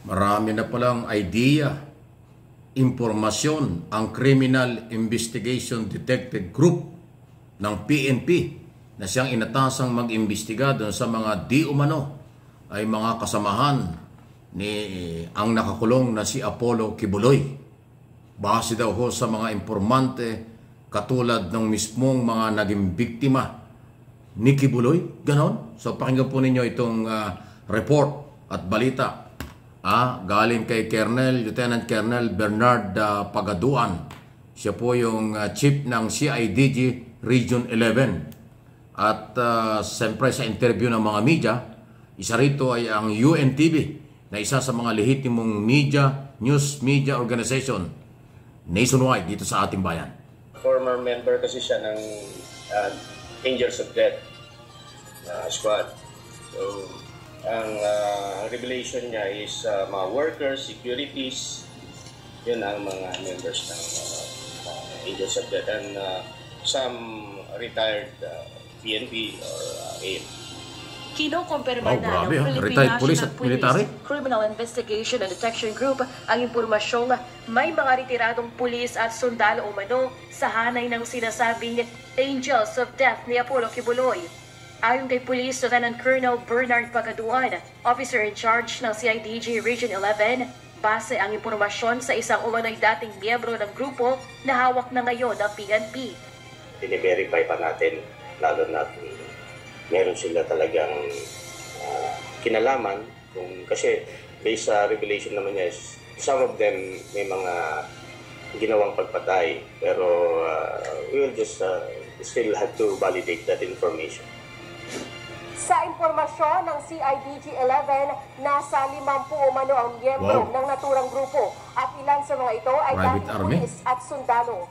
Marami na palang idea, impormasyon ang Criminal Investigation Detective Group ng PNP na siyang inatasang mag-imbestiga doon sa mga di umano ay mga kasamahan ni ang nakakulong na si Apollo Kibuloy. Base daw ho sa mga informante katulad ng mismong mga naging biktima ni Kibuloy. Ganon. So pakinggan po ninyo itong report at balita. Galing kay Lieutenant Colonel Bernard Pagaduan. Siya po yung chief ng CIDG Region 11. At siyempre sa interview ng mga media, isa rito ay ang UNTV na isa sa mga lehitimong news media organization nationwide dito sa ating bayan. Former member kasi siya ng Angels of Death squad. So, ang revelation niya is mga workers, securities, yun ang mga members ng Angels of Death, and some retired PNP or AM. Kinokompirma na ng Philippine retired police National at military. Criminal Investigation and Detection Group ang impormasyong may mga retiradong pulis at sundalo umano sa hanay ng sinasabing Angels of Death ni Apollo Kibuloy. Ayon kay Police Lieutenant Colonel Bernard Pagaduan, officer in charge ng CIDG Region 11, base ang impormasyon sa isang umano'y dating miyembro ng grupo na hawak na ngayon ng PNP. Dine-verify pa natin, lalo na meron sila talagang kinalaman, kasi based sa revelation naman niya, some of them may mga ginawang pagpatay, pero we will just still have to validate that information. Sa impormasyon ng CIDG 11, nasa 50 umano ang miyembro ng naturang grupo at ilan sa mga ito ay dating pulis at sundalo.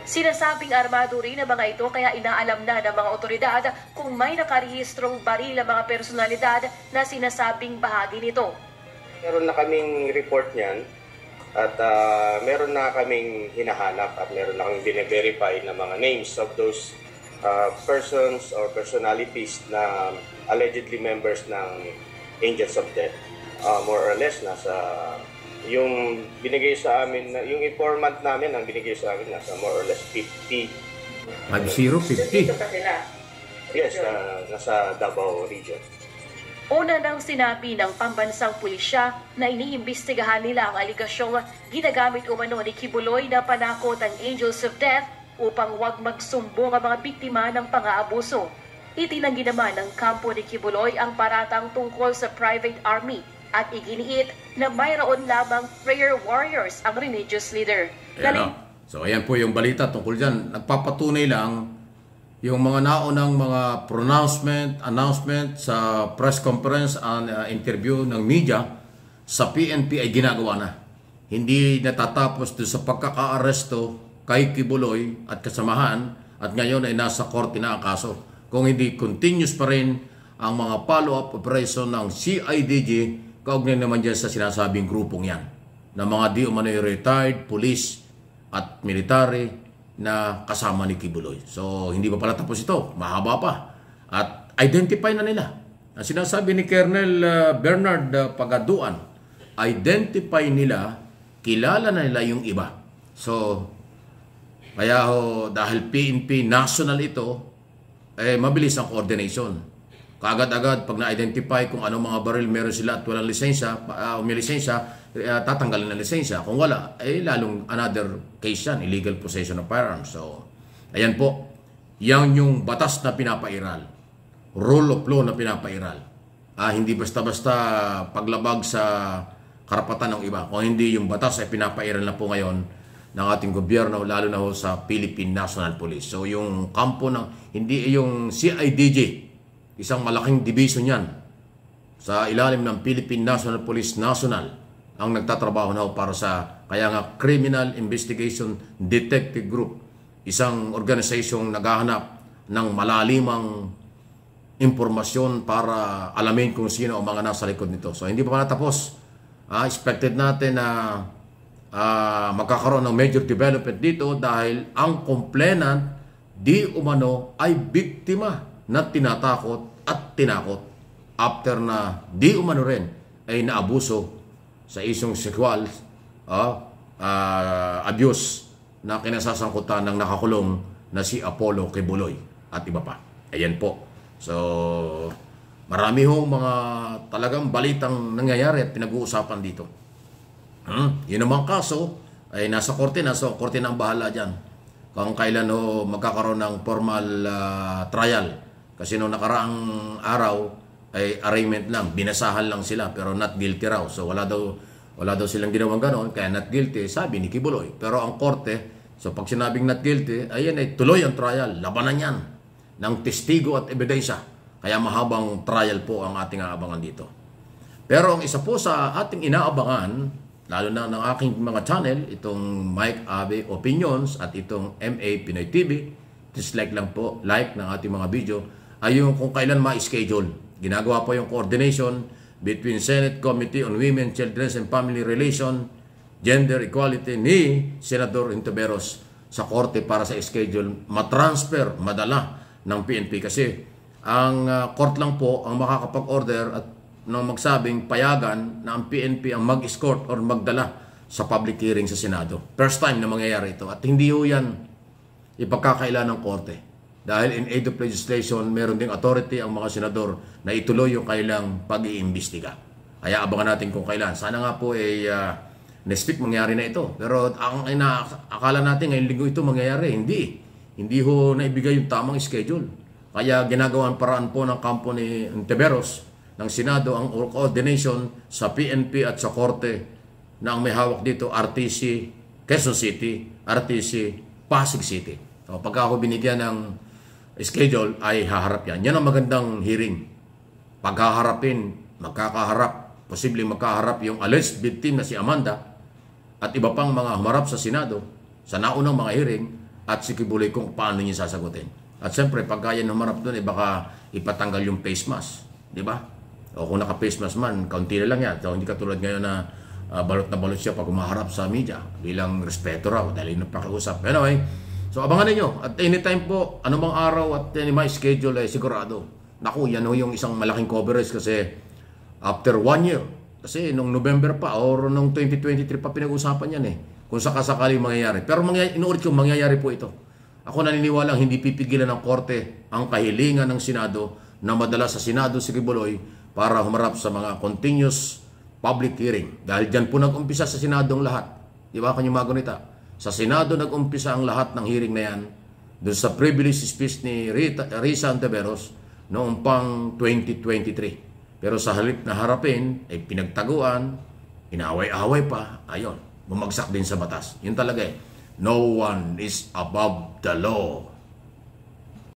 Sinasabing armado rin ang mga ito kaya inaalam na ng mga otoridad kung may nakarehistrong baril ang mga personalidad na sinasabing bahagi nito. Meron na kaming report niyan at meron na kaming hinahanap at meron na kaming bine-verify na mga names of those persons or personalities na allegedly members ng Angels of Death. More or less nasa yung binigay sa amin, yung informant namin ang binigay sa amin nasa more or less 50. 50? Yes, nasa Davao region. Una nang sinabi ng pambansang pulisya na iniimbestigahan nila ang aligasyong ginagamit umano ni Kibuloy na panakot ang Angels of Death upang huwag magsumbong ang mga biktima ng pang-aabuso. Itinanggi naman ng kampo ni Kibuloy ang paratang tungkol sa private army at iginiit na mayroon lamang prayer warriors ang religious leader. So ayan po yung balita tungkol dyan. Nagpapatunay lang yung mga naunang mga announcement sa press conference and interview ng media sa PNP ay ginagawa na. Hindi natatapos doon sa pagkaka-aresto kay Kibuloy at kasamahan at ngayon ay nasa korte na ang kaso. Kung hindi continuous pa rin ang mga follow-up operation ng CIDG, kaugnay naman dyan sa sinasabing grupong yan na mga di umano'y retired police at military na kasama ni Kibuloy. So hindi pa pala tapos ito, mahaba pa. At identify na nila. Ang sinasabi ni Colonel Bernard Pagaduan, identify nila, kilala na nila yung iba. So kaya dahil PNP national ito, mabilis ang coordination. Kaagad-agad pag na-identify kung anong mga baril meron sila at walang lisensya, may lisensya, tatanggalin ang lisensya. Kung wala, lalong another case yan, illegal possession of firearms. So, ayan po, yan yung batas na pinapairal. Rule of law na pinapairal. Hindi basta-basta paglabag sa karapatan ng iba. Kung hindi yung batas ay pinapairal na po ngayon ng ating gobyerno, lalo na sa Philippine National Police. So yung kampo ng, hindi yung CIDG, isang malaking division yan sa ilalim ng Philippine National Police National ang nagtatrabaho na para sa, kaya nga Criminal Investigation Detective Group, isang organisasyong naghahanap ng malalimang impormasyon para alamin kung sino ang mga nasa likod nito. So hindi pa pala tapos. Expected natin na magkakaroon ng major development dito dahil ang complainant di umano ay biktima na tinatakot at tinakot after na di umano rin ay naabuso sa isong sexual abuse na kinasasangkutan ng nakakulong na si Apollo Kibuloy at iba pa. Ayan po. So, marami hong mga talagang balitang nangyayari at pinag-uusapan dito. Yun namang kaso ay nasa korte na. So, korte na ang bahala dyan. Kung kailan magkakaroon ng formal trial. Kasi noong nakaraang araw ay arraignment lang. Binasahan lang sila pero not guilty raw. So, wala daw silang ginawang ganon. Kaya not guilty, sabi ni Kibuloy. Pero ang korte, so pag sinabing not guilty, ayan ay tuloy ang trial. Labanan yan ng testigo at ebidensya. Kaya mahabang trial po ang ating aabangan dito. Pero ang isa po sa ating inaabangan, lalo na ng aking mga channel, itong Mike Abe Opinions at itong MA Pinoy TV, dislike lang po, like ng ating mga video, ay yung kung kailan ma-schedule. Ginagawa po yung coordination between Senate Committee on Women, Children and Family Relation, Gender Equality ni Senador Ontiveros sa korte para sa schedule matransfer, madala ng PNP. Kasi ang court lang po ang makakapag-order at nang magsabing payagan na ang PNP ang mag-escort or magdala sa public hearing sa Senado. First time na mangyayari ito. At hindi ho yan ipagkakailan ng korte. Dahil in aid of legislation, meron ding authority ang mga senador na ituloy yung kailang pag-iimbestiga. Kaya abangan natin kung kailan. Sana nga po next week mangyari na ito. Pero ang akala natin ngayong linggo ito mangyayari. Hindi ho naibigay yung tamang schedule. Kaya ginagawang paraan po ng kampo ni Ontiveros ng Senado ang coordination sa PNP at sa Korte na ang may hawak dito RTC Quezon City, RTC Pasig City. So, pagka ako binigyan ng schedule ay haharap yan. Yan ang magandang hearing. Paghaharapin, magkakaharap, posibleng magkaharap yung alleged victim na si Amanda at iba pang mga humarap sa Senado sa naunang mga hearing at si Kibuloy kung paano niya sasagutin. At siyempre, pagka yan humarap doon, baka ipatanggal yung face mask. Di ba? O kung naka-face mask man, kaunti na lang yan. So, hindi katulad ngayon na balot na balot siya pag umaharap sa media. Bilang respeto raw, dahil nagpakiusap. Anyway, so abangan ninyo. At anytime po, anumang araw at may schedule ay sigurado. Naku, yan ho yung isang malaking coverage kasi after 1 year. Kasi nung November pa or nung 2023 pa pinag-usapan yan kung sakasakali mangyayari. Pero inuulit ko, mangyayari po ito. Ako naniniwala hindi pipigilan ng korte ang kahilingan ng Senado na madala sa Senado si Kibuloy para humarap sa mga continuous public hearing. Dahil dyan po nag-umpisa sa Senado ang lahat. Di ba kanyang magunita? Sa Senado nag-umpisa ang lahat ng hearing na yan doon sa privilege speech ni Risa Ontiveros noong pang 2023. Pero sa halip na harapin, ay pinagtaguan, inaway-away pa, ayon, bumagsak din sa batas. Yun talaga No one is above the law.